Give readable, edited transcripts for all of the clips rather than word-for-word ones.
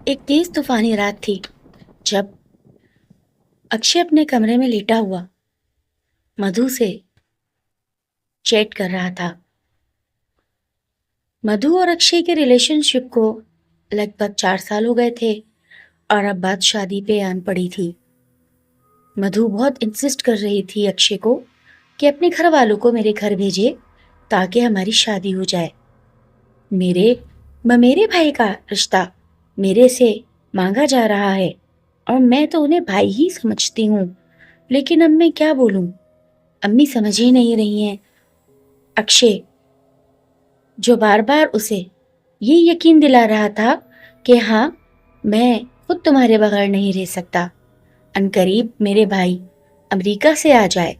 एक तेज तूफानी रात थी जब अक्षय अपने कमरे में लेटा हुआ मधु से चैट कर रहा था। मधु और अक्षय के रिलेशनशिप को लगभग 4 साल हो गए थे और अब बात शादी पे आन पड़ी थी। मधु बहुत इंसिस्ट कर रही थी अक्षय को कि अपने घर वालों को मेरे घर भेजे ताकि हमारी शादी हो जाए। मेरे भाई का रिश्ता मेरे से मांगा जा रहा है और मैं तो उन्हें भाई ही समझती हूँ, लेकिन अब मैं क्या बोलूं? अम्मी समझ ही नहीं रही हैं। अक्षय जो बार बार उसे ये यकीन दिला रहा था कि हाँ, मैं खुद तुम्हारे बगैर नहीं रह सकता। अनकरीब मेरे भाई अमेरिका से आ जाए।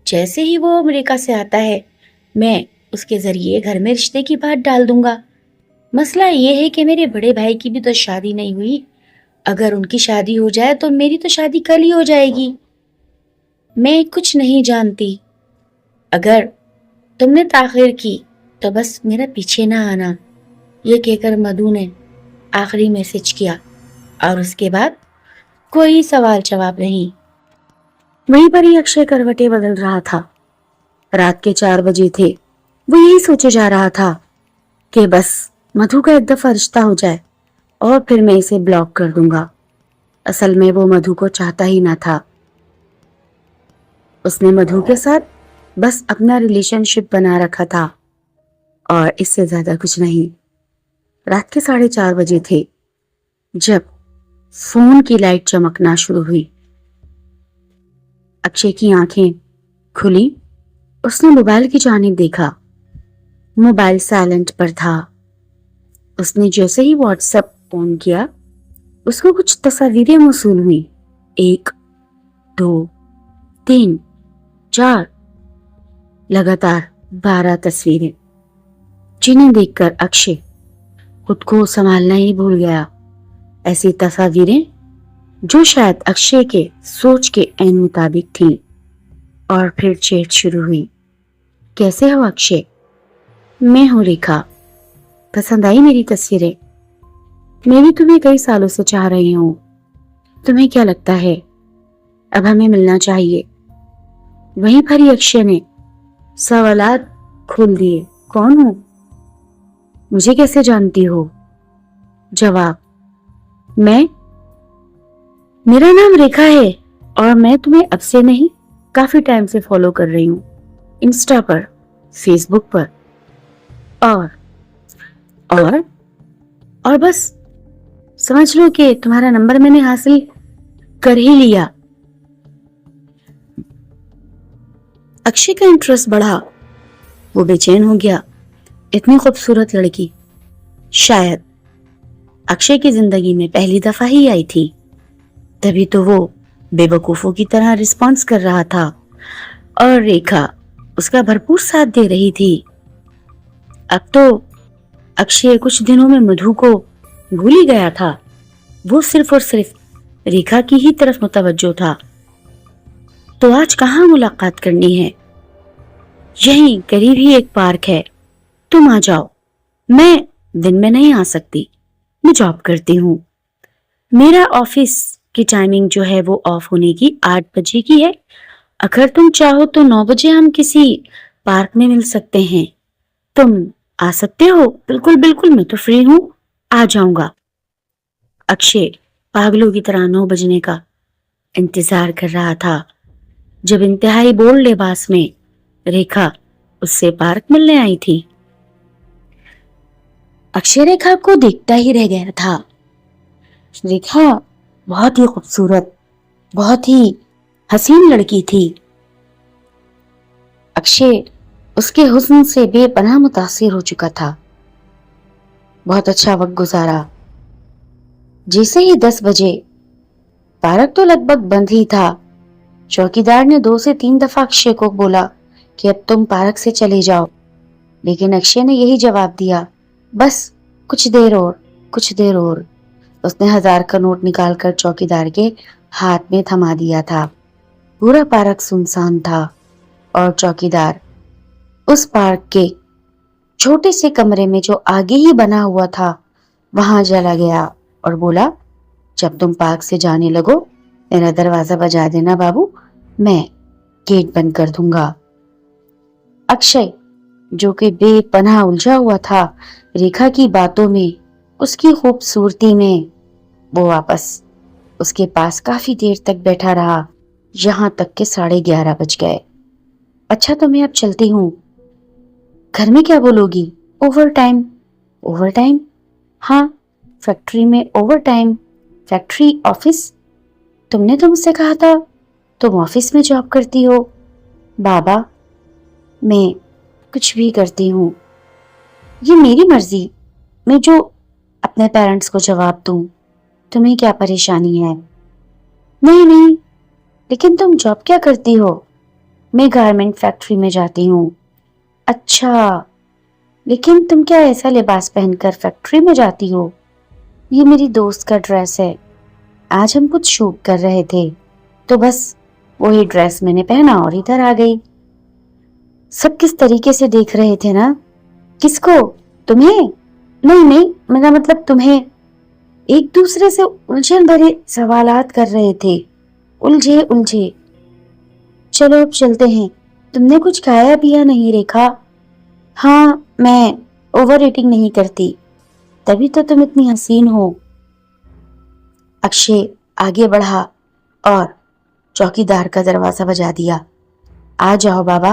जैसे ही वो अमेरिका से आता है मैं उसके जरिए घर में रिश्ते की बात डाल दूंगा। मसला ये है कि मेरे बड़े भाई की भी तो शादी नहीं हुई। अगर उनकी शादी हो जाए तो मेरी तो शादी कल ही हो जाएगी। मैं कुछ नहीं जानती। अगर तुमने ताखिर की तो बस मेरा पीछे ना आना। ये कहकर मधु ने आखिरी मैसेज किया और उसके बाद कोई सवाल जवाब नहीं। वहीं पर ही अक्षय करवटें बदल रहा था। रात के 4 बजे थे। वो यही सोचे जा रहा था कि बस मधु का एक दफा रिश्ता हो जाए और फिर मैं इसे ब्लॉक कर दूंगा। असल में वो मधु को चाहता ही ना था। उसने मधु के साथ बस अपना रिलेशनशिप बना रखा था और इससे ज्यादा कुछ नहीं। रात के 4:30 बजे थे जब फोन की लाइट चमकना शुरू हुई। अक्षय की आंखें खुली। उसने मोबाइल की जानिब देखा। मोबाइल साइलेंट पर था। उसने जैसे ही व्हाट्सएप ऑन किया उसको कुछ तस्वीरें मौसूल हुई। 1, 2, 3, 4, लगातार 12 तस्वीरें, जिन्हें देखकर अक्षय खुद को संभालना ही भूल गया। ऐसी तस्वीरें जो शायद अक्षय के सोच के ऐन मुताबिक थीं। और फिर चैट शुरू हुई। कैसे हो अक्षय? मैं हूं रेखा। पसंद आई मेरी तस्वीरें? मैं भी तुम्हें कई सालों से चाह रही हूं। तुम्हें क्या लगता है अब हमें मिलना चाहिए? वहीं पर ही अक्षय ने सवालात खोल दिए। कौन हो? मुझे कैसे जानती हो? जवाब, मैं मेरा नाम रेखा है और मैं तुम्हें अब से नहीं काफी टाइम से फॉलो कर रही हूँ। इंस्टा पर, फेसबुक पर और और और बस समझ लो कि तुम्हारा नंबर मैंने हासिल कर ही लिया। अक्षय का इंटरेस्ट बढ़ा। वो बेचैन हो गया। इतनी खूबसूरत लड़की शायद अक्षय की जिंदगी में पहली दफा ही आई थी। तभी तो वो बेवकूफों की तरह रिस्पॉन्स कर रहा था और रेखा उसका भरपूर साथ दे रही थी। अब तो अक्षय कुछ दिनों में मधु को भूल ही गया था। वो सिर्फ और सिर्फ रेखा की ही तरफ मुतवज्जो था। तो आज कहाँ मुलाकात करनी है? यहीं करीब ही एक पार्क है। तुम आ जाओ। मैं दिन में नहीं आ सकती, मैं जॉब करती हूँ। मेरा ऑफिस की टाइमिंग जो है वो ऑफ होने की 8 बजे की है। अगर तुम चाहो तो 9 बजे हम किसी पार्क में मिल सकते हैं। तुम आ सकते हो? बिल्कुल बिल्कुल, मैं तो फ्री हूँ, आ जाऊंगा। अक्षय पागलों की तरह 9 बजने का इंतजार कर रहा था जब इंतहाई बोल्ड लिबास में रेखा उससे पार्क मिलने आई थी। अक्षय रेखा को देखता ही रह गया था। रेखा बहुत ही खूबसूरत, बहुत ही हसीन लड़की थी। अक्षय उसके हुस्न से बेपनाह मुतासिर हो चुका था। बहुत अच्छा वक्त गुजारा। जैसे ही 10 बजे, पार्क तो लगभग बंद ही था। चौकीदार ने 2 से 3 दफा अक्षय को बोला कि अब तुम पार्क से चले जाओ, लेकिन अक्षय ने यही जवाब दिया, बस कुछ देर और, कुछ देर और। उसने 1000 का नोट निकालकर चौकीदार के हाथ में थमा दिया था। पूरा पार्क सुनसान था और चौकीदार उस पार्क के छोटे से कमरे में जो आगे ही बना हुआ था वहां चला गया। और बोला, जब तुम पार्क से जाने लगो मेरा दरवाजा बजा देना बाबू, मैं गेट बंद कर दूंगा। अक्षय, जो कि बेपनाह उलझा हुआ था रेखा की बातों में, उसकी खूबसूरती में, वो वापस उसके पास काफी देर तक बैठा रहा, यहां तक के 11:30 बज गए। अच्छा तो मैं अब चलती हूँ। घर में क्या बोलोगी? Over time? Over time? हाँ, फैक्ट्री में ओवर टाइम। Factory, office? तुमने तो मुझसे कहा था तुम ऑफिस में जॉब करती हो। बाबा, मैं कुछ भी करती हूँ, ये मेरी मर्जी। मैं जो अपने पेरेंट्स को जवाब दूं, तुम्हें क्या परेशानी है? नहीं नहीं, लेकिन तुम जॉब क्या करती हो? मैं गारमेंट फैक्ट्री में जाती हूँ। अच्छा, लेकिन तुम क्या ऐसा लिबास पहनकर फैक्ट्री में जाती हो? ये मेरी दोस्त का ड्रेस है, आज हम कुछ शूट कर रहे थे तो बस वही ड्रेस मैंने पहना और इधर आ गई। सब किस तरीके से देख रहे थे ना। किसको? तुम्हें? नहीं नहीं, मेरा मतलब तुम्हें। एक दूसरे से उलझन भरे सवालात कर रहे थे, उलझे उलझे। चलो अब चलते हैं। तुमने कुछ खाया पिया नहीं रेखा? हाँ, मैं ओवर ईटिंग नहीं करती, तभी तो तुम इतनी हसीन हो। अक्षय आगे बढ़ा और चौकीदार का दरवाजा बजा दिया। आ जाओ बाबा,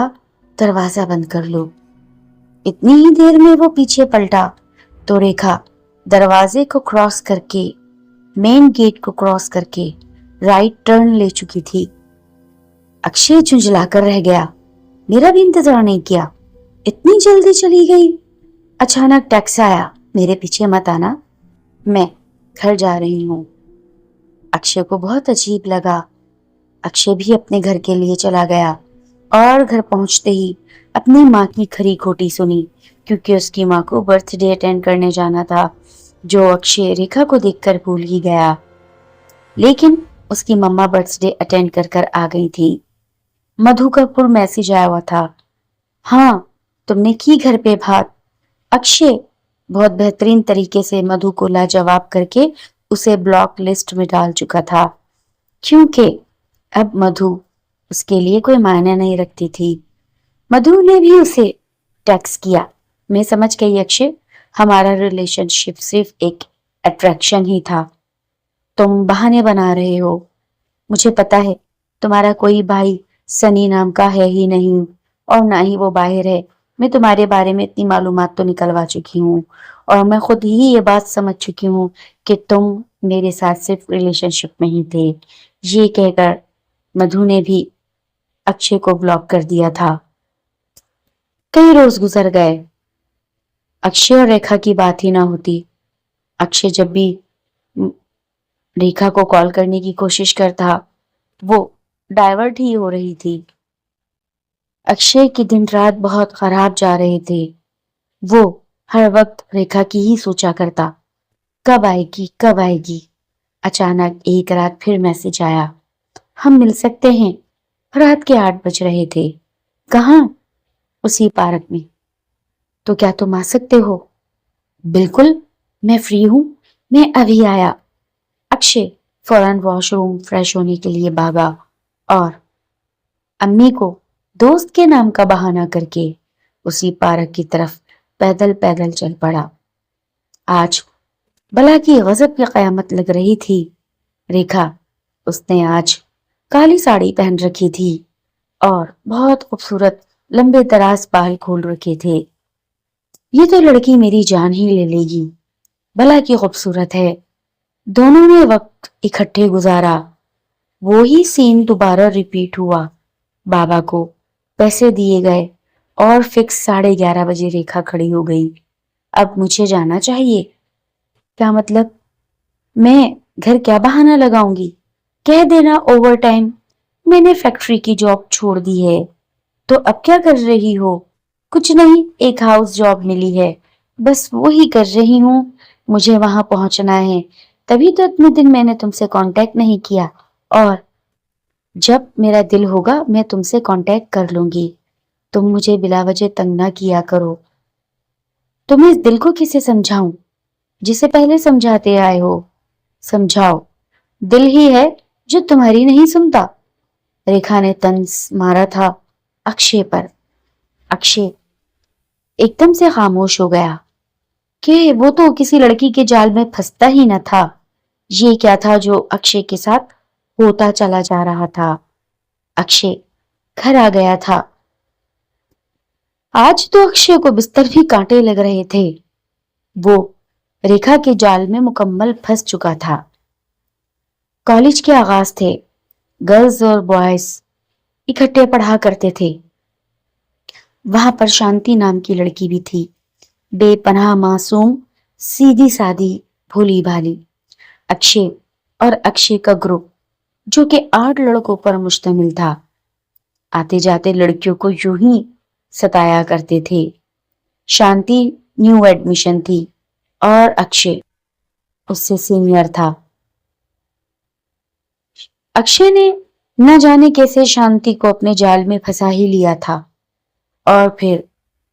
दरवाजा बंद कर लो। इतनी ही देर में वो पीछे पलटा तो रेखा दरवाजे को क्रॉस करके, मेन गेट को क्रॉस करके राइट टर्न ले चुकी थी। अक्षय झुंझलाकर रह गया, मेरा भी इंतजार नहीं किया, इतनी जल्दी चली गई। अचानक टैक्सी आया, मेरे पीछे मत आना, मैं घर जा रही हूँ। अक्षय को बहुत अजीब लगा। अक्षय भी अपने घर के लिए चला गया और घर पहुंचते ही अपनी माँ की खरी खोटी सुनी, क्योंकि उसकी माँ को बर्थडे अटेंड करने जाना था, जो अक्षय रेखा को देखकर भूल ही गया। लेकिन उसकी मम्मा बर्थडे अटेंड कर कर आ गई थी। मधु का पूरा मैसेज आया हुआ था, हाँ तुमने की घर पे बात। अक्षय बहुत बेहतरीन तरीके से मधु को लाजवाब करके उसे ब्लॉक लिस्ट में डाल चुका था, क्योंकि अब मधु उसके लिए कोई मायने नहीं रखती थी। मधु ने भी उसे टेक्स्ट किया, मैं समझ गई अक्षय, हमारा रिलेशनशिप सिर्फ एक अट्रैक्शन ही था, तुम बहाने बना रहे हो। मुझे पता है तुम्हारा कोई भाई सनी नाम का है ही नहीं, और ना ही वो बाहर है। मैं तुम्हारे बारे में इतनी मालूमात तो निकलवा चुकी हूँ और मैं खुद ही ये बात समझ चुकी हूँ कि तुम मेरे साथ सिर्फ रिलेशनशिप में ही थे। ये कहकर मधु ने भी अक्षय को ब्लॉक कर दिया था। कई रोज गुजर गए, अक्षय और रेखा की बात ही ना होती। अक्षय जब भी रेखा को कॉल करने की कोशिश करता, वो डाइवर्ट ही हो रही थी। अक्षय की दिन रात बहुत खराब जा रहे थे। वो हर वक्त रेखा की ही सोचा करता, कब आएगी कब आएगी। अचानक एक रात फिर मैसेज आया, हम मिल सकते हैं। रात के 8 बज रहे थे। कहाँ? उसी पार्क में। तो क्या तुम आ सकते हो? बिल्कुल, मैं फ्री हूं, मैं अभी आया। अक्षय फौरन वॉशरूम फ्रेश होने के लिए भागा और अम्मी को दोस्त के नाम का बहाना करके उसी पार्क की तरफ पैदल पैदल चल पड़ा। आज भला की गजब की कयामत लग रही थी। रेखा, उसने आज काली साड़ी पहन रखी थी और बहुत खूबसूरत लंबे दराज बाल खोल रखे थे। ये तो लड़की मेरी जान ही ले लेगी, भला की खूबसूरत है। दोनों ने वक्त इकट्ठे गुजारा। वो ही सीन दोबारा रिपीट हुआ। बाबा को पैसे दिए गए और फिक्स 11:30 बजे रेखा खड़ी हो गई। अब मुझे जाना चाहिए। क्या मतलब? मैं घर क्या बहाना लगाऊंगी? कह देना ओवर टाइम, मैंने फैक्ट्री की जॉब छोड़ दी है। तो अब क्या कर रही हो? कुछ नहीं, एक हाउस जॉब मिली है, बस वो ही कर रही हूँ। मुझे वहां पहुंचना है, तभी तो इतने दिन मैंने तुमसे कांटेक्ट नहीं किया, और जब मेरा दिल होगा मैं तुमसे कांटेक्ट कर लूंगी। तुम मुझे बिला वजह तंग ना किया करो। तुम इस दिल को किसे समझाऊं जिसे पहले समझाते आए हो? समझाओ, दिल ही है जो तुम्हारी नहीं सुनता। रेखा ने तंज मारा था अक्षय पर। अक्षय एकदम से खामोश हो गया कि वो तो किसी लड़की के जाल में फंसता ही न था। ये क्या था जो अक्षय के साथ होता चला जा रहा था। अक्षय घर आ गया था। आज तो अक्षय को बिस्तर भी कांटे लग रहे थे। वो रेखा के जाल में मुकम्मल फंस चुका था। कॉलेज के आगाज थे। गर्ल्स और बॉयज इकट्ठे पढ़ा करते थे। वहां पर शांति नाम की लड़की भी थी, बेपनाह मासूम, सीधी सादी, भोली भाली। अक्षय और अक्षय का ग्रुप जो कि 8 लड़कों पर मुश्तमिल था, आते जाते लड़कियों को यूं ही सताया करते थे। शांति न्यू एडमिशन थी और अक्षय उससे सीनियर था। अक्षय ने न जाने कैसे शांति को अपने जाल में फंसा ही लिया था और फिर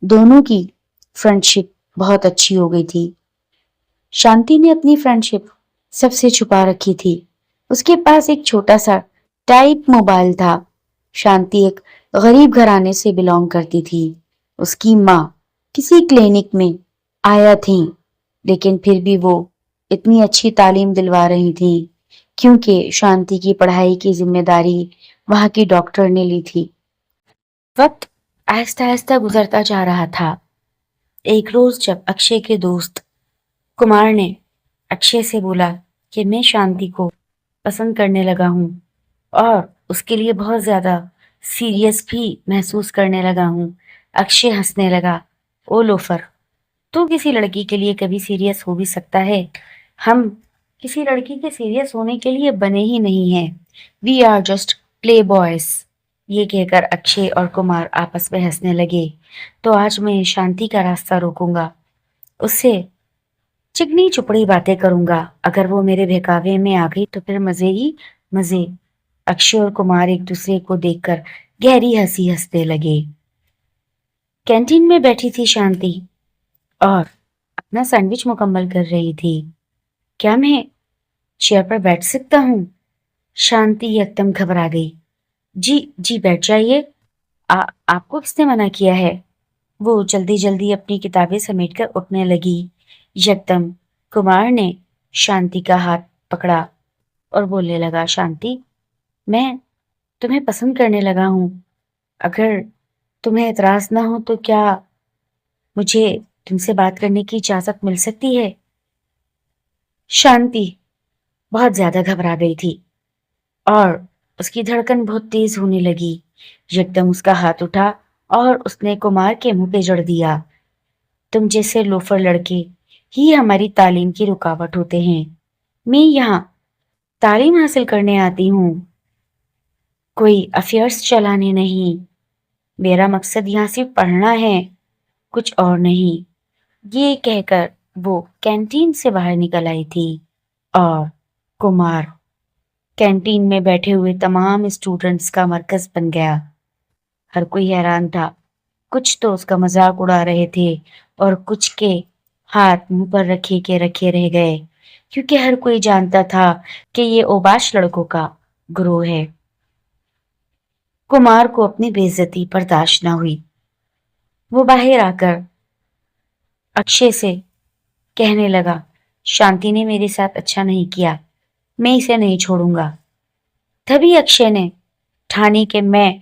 दोनों की फ्रेंडशिप बहुत अच्छी हो गई थी। शांति ने अपनी फ्रेंडशिप सबसे छुपा रखी थी। उसके पास एक छोटा सा टाइप मोबाइल था। शांति एक गरीब घराने से बिलोंग करती थी। उसकी माँ किसी क्लिनिक में आया थी, लेकिन फिर भी वो इतनी अच्छी तालीम दिलवा रही थी क्योंकि शांति की पढ़ाई की जिम्मेदारी वहां की डॉक्टर ने ली थी। वक्त आहिस्ता आहिस्ता गुजरता जा रहा था। एक रोज जब अक्षय के दोस्त कुमार ने अक्षय से बोला कि मैं शांति को पसंद करने लगा हूँ और उसके लिए बहुत ज्यादा सीरियस भी महसूस करने लगा हूँ, अक्षय हंसने लगा। ओ लोफर, तू किसी लड़की के लिए कभी सीरियस हो भी सकता है? हम किसी लड़की के सीरियस होने के लिए बने ही नहीं हैं। We are just play boys. ये कहकर अक्षय और कुमार आपस में हंसने लगे। तो आज मैं शांति का रास्ता रोकूंगा, उससे चिकनी चुपड़ी बातें करूंगा। अगर वो मेरे बहकावे में आ गई तो फिर मजे ही मजे। अक्षय और कुमार एक दूसरे को देखकर गहरी हंसी हंसने लगे। कैंटीन में बैठी थी शांति और अपना सैंडविच मुकम्मल कर रही थी। क्या मैं चेयर पर बैठ सकता हूँ? शांति एकदम घबरा गई। जी जी बैठ जाइए। आपको किसने मना किया है? वो जल्दी जल्दी अपनी किताबें समेटकर उठने लगी। यकदम कुमार ने शांति का हाथ पकड़ा और बोलने लगा, शांति, मैं तुम्हें पसंद करने लगा हूँ। अगर तुम्हें एतराज ना हो तो क्या मुझे तुमसे बात करने की इजाजत मिल सकती है? शांति बहुत ज्यादा घबरा गई थी और उसकी धड़कन बहुत तेज होने लगी। यकदम उसका हाथ उठा और उसने कुमार के मुंह पे जड़ दिया। तुम जैसे लोफर लड़के ही हमारी तालीम की रुकावट होते हैं। मैं यहाँ तालीम हासिल करने आती हूँ, कोई अफेयर्स चलाने नहीं। मेरा मकसद यहाँ सिर्फ पढ़ना है, कुछ और नहीं। ये कहकर वो कैंटीन से बाहर निकल आई थी और कुमार कैंटीन में बैठे हुए तमाम स्टूडेंट्स का मरकज बन गया। हर कोई हैरान था। कुछ तो उसका मजाक उड़ा रहे थे और कुछ के हाथ मुंह पर रखे के रखे रह गए, क्योंकि हर कोई जानता था कि ये ओबाश लड़कों का ग्रोह है। कुमार को अपनी बेइज्जती बर्दाश्त न हुई। वो बाहर आकर अक्षय से कहने लगा, शांति ने मेरे साथ अच्छा नहीं किया, मैं इसे नहीं छोड़ूंगा। तभी अक्षय ने ठानी कि मैं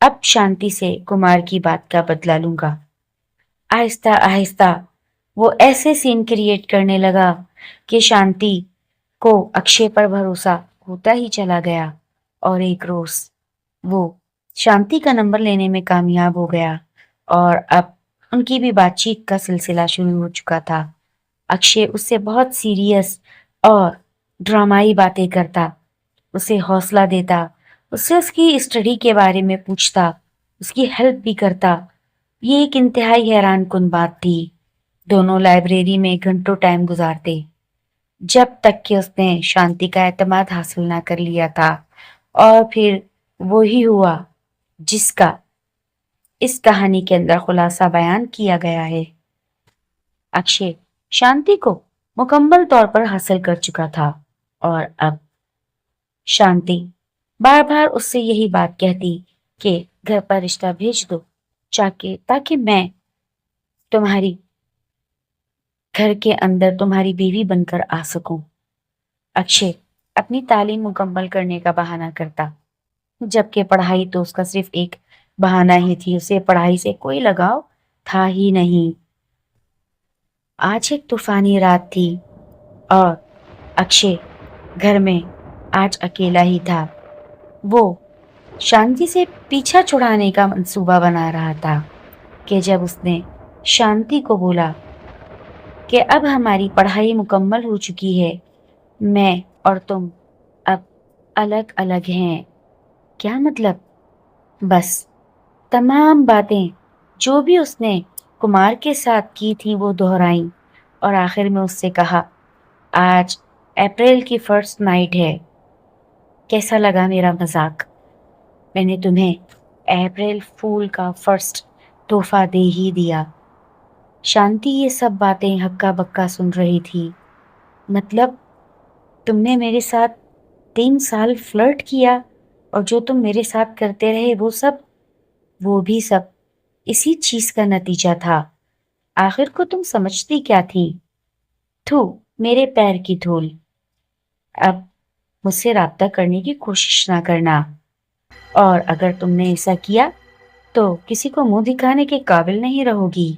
अब शांति से कुमार की बात का बदला लूंगा। आहिस्ता आहिस्ता वो ऐसे सीन क्रिएट करने लगा कि शांति को अक्षय पर भरोसा होता ही चला गया और एक रोज वो शांति का नंबर लेने में कामयाब हो गया और अब उनकी भी बातचीत का सिलसिला शुरू हो चुका था। अक्षय उससे बहुत सीरियस और ड्रामाई बातें करता, उसे हौसला देता, उससे उसकी स्टडी के बारे में पूछता, उसकी हेल्प भी करता। ये एक इंतहाई हैरानकुन बात थी। दोनों लाइब्रेरी में घंटों टाइम गुजारते, जब तक कि उसने शांति का एतमाद हासिल ना कर लिया था। और फिर वो ही हुआ जिसका इस कहानी के अंदर खुलासा बयान किया गया है। अक्षय शांति को मुकम्मल तौर पर हासिल कर चुका था। और अब शांति बार बार उससे यही बात कहती कि घर पर रिश्ता भेज दो, ताकि मैं तुम्हारी घर के अंदर तुम्हारी बीवी बनकर आ सकूं। अक्षय अपनी तालीम मुकम्मल करने का बहाना करता, जबकि पढ़ाई तो उसका सिर्फ एक बहाना ही थी। उसे पढ़ाई से कोई लगाव था ही नहीं। आज एक तूफानी रात थी और अक्षय घर में आज अकेला ही था। वो शांति से पीछा छुड़ाने का मंसूबा बना रहा था कि जब उसने शांति को बोला कि अब हमारी पढ़ाई मुकम्मल हो चुकी है, मैं और तुम अब अलग अलग हैं। क्या मतलब? बस तमाम बातें जो भी उसने कुमार के साथ की थी वो दोहराई और आखिर में उससे कहा, आज अप्रैल की फर्स्ट नाइट है। कैसा लगा मेरा मजाक? मैंने तुम्हें अप्रैल फूल का फर्स्ट तोहफा दे ही दिया। शांति ये सब बातें हक्का बक्का सुन रही थी। मतलब तुमने मेरे साथ 3 साल फ्लर्ट किया और जो तुम मेरे साथ करते रहे वो भी सब इसी चीज का नतीजा था। आखिर को तुम समझती क्या थी? थू, मेरे पैर की धूल। अब मुझसे राब्ता करने की कोशिश ना करना, और अगर तुमने ऐसा किया तो किसी को मुंह दिखाने के काबिल नहीं रहोगी।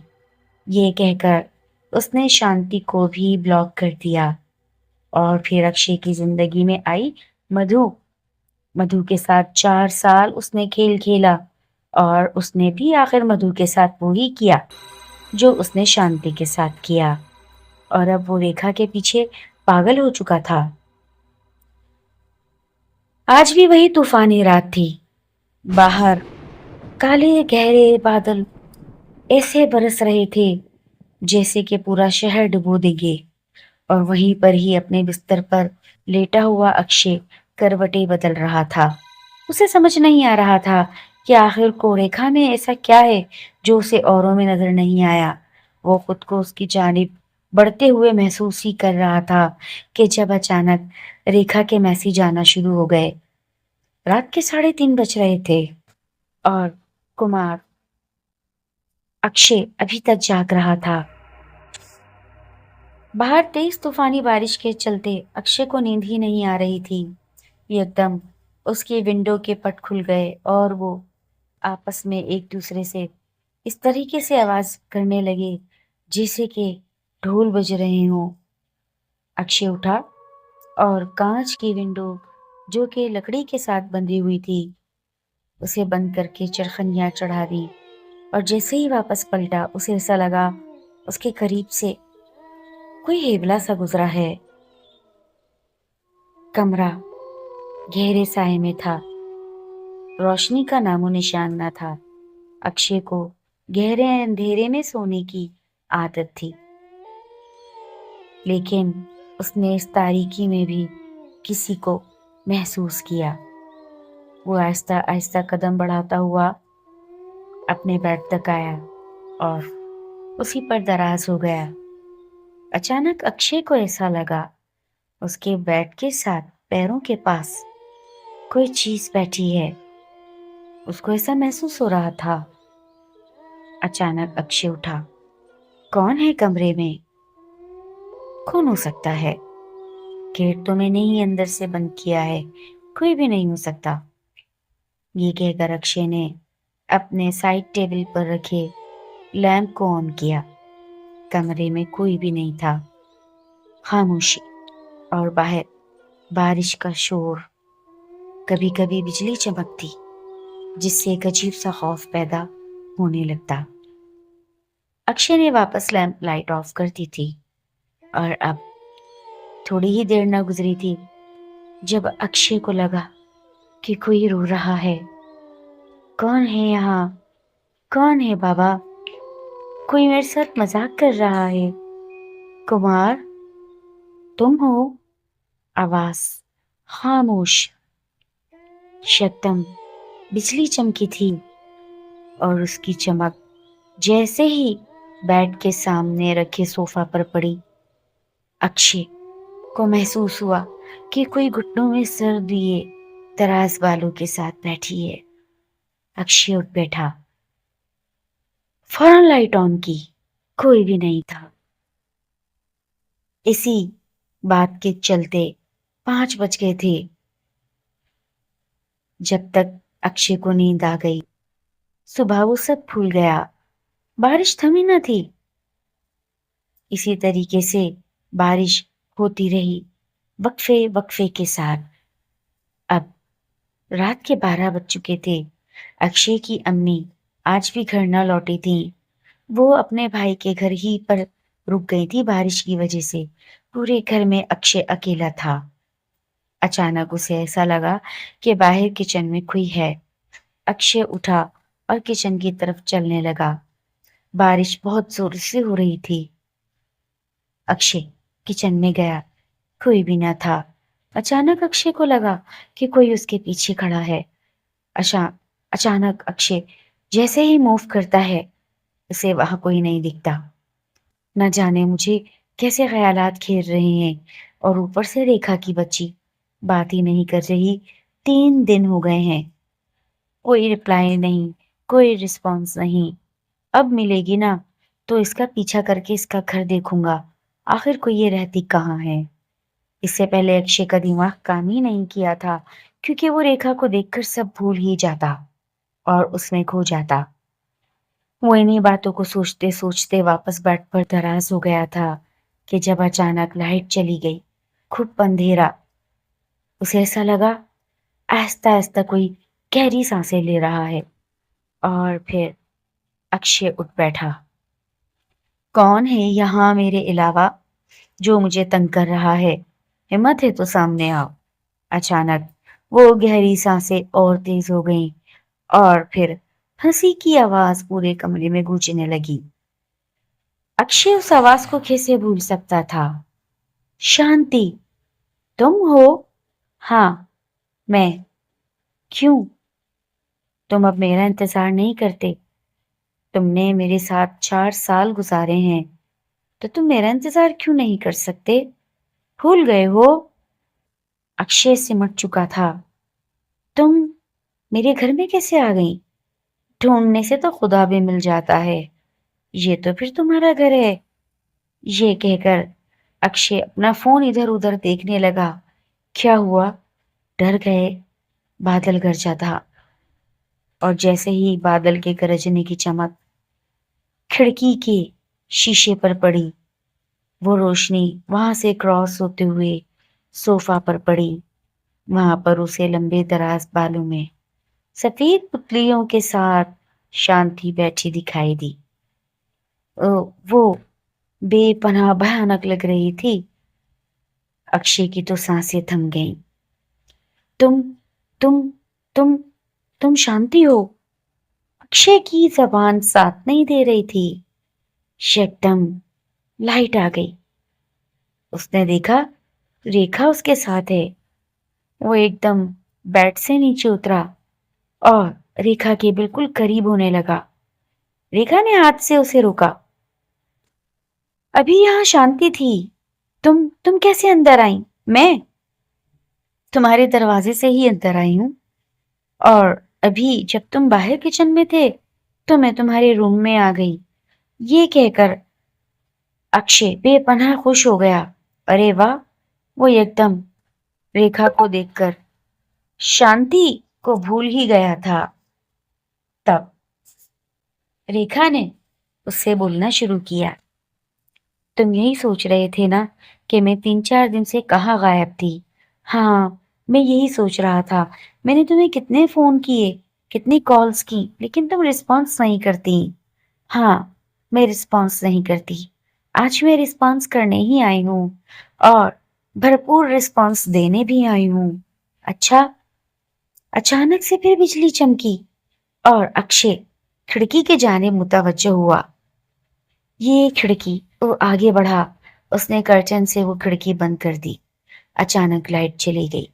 ये कहकर उसने शांति को भी ब्लॉक कर दिया। और फिर अक्षय की जिंदगी में आई मधु। मधु के साथ 4 साल उसने खेल खेला और उसने भी आखिर मधु के साथ वो ही किया जो उसने शांति के साथ किया। और अब वो रेखा के पीछे पागल हो चुका था। आज भी वही तूफानी रात थी। बाहर काले गहरे बादल ऐसे बरस रहे थे जैसे कि पूरा शहर डुबो देंगे। और वहीं पर ही अपने बिस्तर पर लेटा हुआ अक्षय करवटें बदल रहा था। उसे समझ नहीं आ रहा था कि आखिर को रेखा में ऐसा क्या है जो उसे औरों में नजर नहीं आया। वो खुद को उसकी जानिब बढ़ते हुए महसूस ही कर रहा था कि जब अचानक रेखा के मैसेज आना शुरू हो गए। रात के 3:30 बज रहे थे और कुमार अक्षय अभी तक जाग रहा था। बाहर तेज तूफानी बारिश के चलते अक्षय को नींद ही नहीं आ रही थी। एकदम उसके विंडो के पट खुल गए और वो आपस में एक दूसरे से इस तरीके से आवाज करने लगे जैसे कि ढोल बज रहे हों। अक्षय उठा और कांच की विंडो जो कि लकड़ी के साथ बंधी हुई थी उसे बंद करके चरखनियां चढ़ा दी। और जैसे ही वापस पलटा उसे ऐसा लगा उसके करीब से कोई हेबला सा गुजरा है। कमरा गहरे साए में था। रोशनी का नामो निशान न था। अक्षय को गहरे अंधेरे में सोने की आदत थी, लेकिन उसने इस तारीकी में भी किसी को महसूस किया। वो आहिस्ता आहिस्ता कदम बढ़ाता हुआ अपने बेड तक आया और उसी पर दराज हो गया। अचानक अक्षय को ऐसा लगा उसके बेड के साथ पैरों के पास कोई चीज बैठी है। उसको ऐसा महसूस हो रहा था। अचानक अक्षय उठा। कौन है कमरे में? कौन हो सकता है? गेट तो मैंने ही अंदर से बंद किया है, कोई भी नहीं हो सकता। ये कहकर अक्षय ने अपने साइड टेबल पर रखे लैंप को ऑन किया। कमरे में कोई भी नहीं था। खामोशी और बाहर बारिश का शोर। कभी कभी बिजली चमकती जिससे एक अजीब सा खौफ पैदा होने लगता। अक्षय ने वापस लैंप लाइट ऑफ कर दी थी और अब थोड़ी ही देर न गुजरी थी जब अक्षय को लगा कि कोई रो रहा है। कौन है यहाँ? कौन है बाबा? कोई मेरे साथ मजाक कर रहा है। कुमार, तुम हो? आवाज खामोश। शब्दम बिजली चमकी थी और उसकी चमक जैसे ही बेड के सामने रखे सोफा पर पड़ी, अक्षय को महसूस हुआ कि कोई घुटनों में सिर दिए दराज बालों के साथ बैठी है। अक्षय उठ बैठा, फौरन लाइट ऑन की, कोई भी नहीं था। इसी बात के चलते 5 बज गए थे जब तक अक्षय को नींद आ गई। सुबह वो सब भूल गया, बारिश थमी न थी। इसी तरीके से बारिश होती रही वक्फे वक्फे के साथ। अब रात के 12 बज चुके थे। अक्षय की अम्मी आज भी घर न लौटी थी। वो अपने भाई के घर ही पर रुक गई थी बारिश की वजह से। पूरे घर में अक्षय अकेला था। अचानक उसे ऐसा लगा कि बाहर किचन में कोई है। अक्षय उठा और किचन की तरफ चलने लगा। बारिश बहुत जोर से हो रही थी। अक्षय किचन में गया, कोई भी न था। अचानक अक्षय को लगा कि कोई उसके पीछे खड़ा है। अशा अचानक अक्षय जैसे ही मूव करता है, उसे वहां कोई नहीं दिखता। न जाने मुझे कैसे ख्यालात घेर रहे हैं। और ऊपर से रेखा की बच्ची बात ही नहीं कर रही। 3 दिन हो गए हैं, कोई रिप्लाई नहीं, कोई रिस्पॉन्स नहीं। अब मिलेगी ना तो इसका पीछा करके इसका घर देखूंगा, आखिर कोई ये रहती कहाँ है। इससे पहले अक्षय का दिमाग काम ही नहीं किया था, क्योंकि वो रेखा को देखकर सब भूल ही जाता और उसमें खो जाता। वो इन्हीं बातों को सोचते सोचते वापस बेड पर दराज हो गया था कि जब अचानक लाइट चली गई। खूब अंधेरा। उसे ऐसा लगा आहिस्ता आहिस्ता कोई गहरी सांसें ले रहा है। और फिर अक्षय उठ बैठा। कौन है यहाँ मेरे अलावा जो मुझे तंग कर रहा है? हिम्मत है तो सामने आओ। अचानक वो गहरी सांसें और तेज हो गईं और फिर हंसी की आवाज पूरे कमरे में गूंजने लगी। अक्षय उस आवाज को कैसे भूल सकता था? शांति, तुम हो? हाँ, मैं। क्यों? तुम अब मेरा इंतजार नहीं करते? तुमने मेरे साथ 4 साल गुजारे हैं, तो तुम मेरा इंतजार क्यों नहीं कर सकते? भूल गए हो? अक्षय सिमट चुका था। तुम मेरे घर में कैसे आ गई? ढूंढने से तो खुदा भी मिल जाता है। ये तो फिर तुम्हारा घर है। ये कहकर अक्षय अपना फोन इधर उधर देखने लगा। क्या हुआ? डर गए? बादल गरजा था और जैसे ही बादल के गरजने की चमक खिड़की के शीशे पर पड़ी, वो रोशनी वहां से क्रॉस होते हुए सोफा पर पड़ी। वहां पर उसे लंबे दराज बालों में सफेद पुतलियों के साथ शांति बैठी दिखाई दी। वो बेपनाह भयानक लग रही थी। अक्षय की तो सांसें थम गईं। तुम तुम तुम तुम शांति हो? अक्षय की जबान साथ नहीं दे रही थी। एकदम लाइट आ गई। उसने देखा रेखा उसके साथ है। वो एकदम बेड से नीचे उतरा और रेखा के बिल्कुल करीब होने लगा। रेखा ने हाथ से उसे रोका। अभी यहाँ शांति थी, तुम कैसे अंदर आई? मैं तुम्हारे दरवाजे से ही अंदर आई हूं। और अभी जब तुम बाहर किचन में थे तो मैं तुम्हारे रूम में आ गई। ये कहकर अक्षय बेपनाह खुश हो गया। अरे वाह! वो एकदम रेखा को देखकर शांति को भूल ही गया था। तब रेखा ने उससे बोलना शुरू किया। तुम यही सोच रहे थे ना कि मैं 3-4 दिन से कहाँ गायब थी? हाँ, मैं यही सोच रहा था। मैंने तुम्हें कितने फोन किए, कितनी कॉल्स की, लेकिन तुम रिस्पॉन्स नहीं करती। हाँ, मैं रिस्पॉन्स नहीं करती। आज मैं रिस्पॉन्स करने ही आई हूँ और भरपूर रिस्पॉन्स देने भी आई हूँ। अच्छा। अचानक से फिर बिजली चमकी और अक्षय खिड़की के जानिब मुतवज्जो हुआ। ये खिड़की, वो आगे बढ़ा। उसने कर्टन से वो खिड़की बंद कर दी। अचानक लाइट चली गई।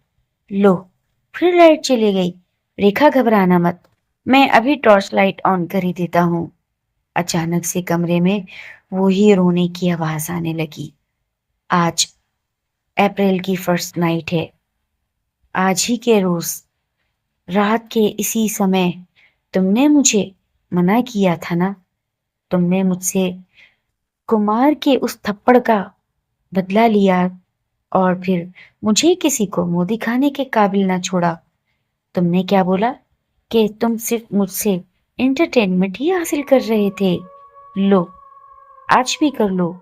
लो, फिर लाइट चली गई। रेखा घबराना मत, मैं अभी टॉर्च लाइट ऑन कर ही देता हूँ। अचानक से कमरे में वो ही रोने की आवाज आने लगी। आज अप्रैल की फर्स्ट नाइट है। आज ही के रोज रात के इसी समय तुमने मुझे मना किया था ना। तुमने मुझसे कुमार के उस थप्पड़ का बदला लिया और फिर मुझे किसी को मुंह दिखाने के काबिल ना छोड़ा। तुमने क्या बोला कि तुम सिर्फ मुझसे एंटरटेनमेंट ही हासिल कर रहे थे। लो, आज भी कर लो।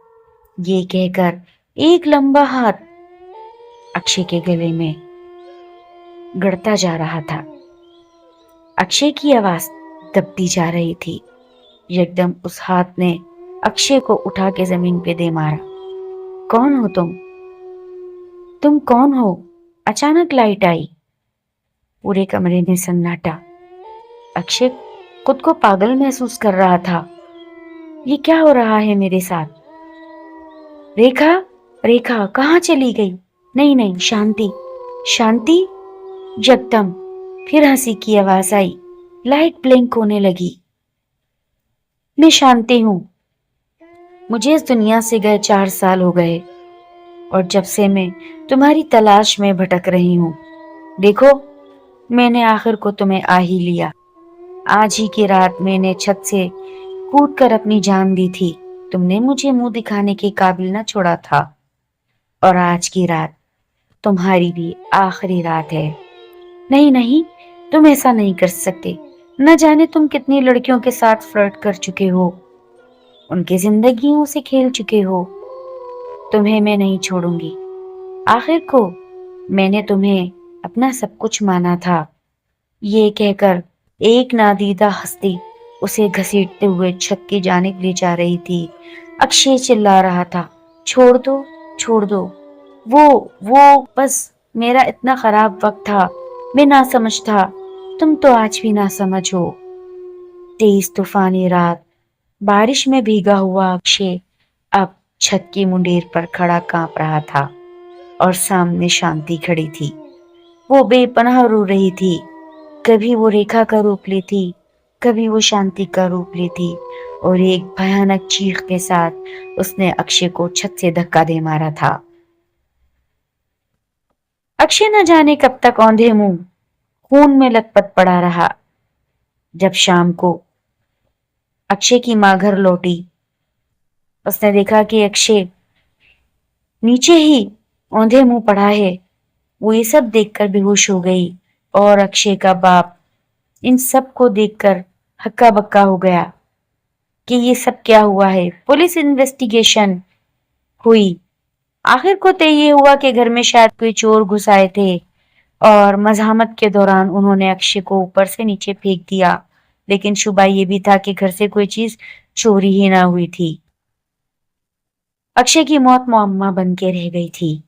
ये कहकर एक लंबा हाथ अक्षय के गले में गड़ता जा रहा था। अक्षय की आवाज दबती जा रही थी। एकदम उस हाथ ने अक्षय को उठा के जमीन पे दे मारा। कौन हो तुम? तुम कौन हो? अचानक लाइट आई। पूरे कमरे में सन्नाटा। अक्षय खुद को पागल महसूस कर रहा था। ये क्या हो रहा है मेरे साथ? रेखा, रेखा कहाँ चली गई? नहीं नहीं, शांति, शांति। यकदम फिर हंसी की आवाज आई। लाइट ब्लिंक होने लगी। मैं शांति हूं। मुझे इस दुनिया से गए 4 साल हो गए और जब से मैं तुम्हारी तलाश में भटक रही हूं। देखो, मैंने आखिर को तुम्हें आ ही लिया। आज ही की रात मैंने छत से कूदकर अपनी जान दी थी। तुमने मुझे मुंह दिखाने के काबिल न छोड़ा था। और आज की रात तुम्हारी भी आखिरी रात है। नहीं नहीं, तुम ऐसा नहीं कर सकते। न जाने तुम कितनी लड़कियों के साथ फ्लर्ट कर चुके हो, उनकी जिंदगियों से खेल चुके हो। तुम्हें मैं नहीं छोड़ूंगी। आखिर को मैंने तुम्हें अपना सब कुछ माना था। ये कहकर एक नादीदा हस्ती उसे घसीटते हुए छत की जानिब ले जा रही थी। अक्षय चिल्ला रहा था, छोड़ दो, छोड़ दो। वो बस मेरा इतना खराब वक्त था। मैं ना समझ था। तुम तो आज भी ना समझ हो। तेज तूफानी रात, बारिश में भीगा हुआ अक्षय अब छत की मुंडेर पर खड़ा कांप रहा था और सामने शांति खड़ी थी। वो बेपनाह रो रही थी। कभी वो रेखा का रूप लेती, कभी वो शांति का रूप लेती और एक भयानक चीख के साथ उसने अक्षय को छत से धक्का दे मारा था। अक्षय न जाने कब तक औंधे मुंह खून में लथपथ पड़ा रहा। जब शाम को अक्षय की मां घर लौटी, उसने देखा कि अक्षय नीचे ही औंधे मुंह पड़ा है। वो ये सब देखकर बेहोश हो गई और अक्षय का बाप इन सब को देखकर हक्का बक्का हो गया कि ये सब क्या हुआ है। पुलिस इन्वेस्टिगेशन हुई। आखिर को तय ये हुआ कि घर में शायद कोई चोर घुस आए थे और मज़ाहमत के दौरान उन्होंने अक्षय को ऊपर से नीचे फेंक दिया। लेकिन शुबा ये भी था कि घर से कोई चीज चोरी ही ना हुई थी। अक्षय की मौत मुअम्मा बन के रह गई थी।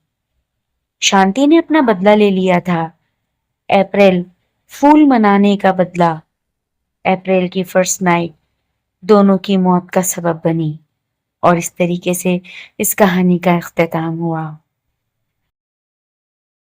शांति ने अपना बदला ले लिया था। अप्रैल फूल मनाने का बदला। अप्रैल की फर्स्ट नाइट दोनों की मौत का सबब बनी और इस तरीके से इस कहानी का इख्तिताम हुआ।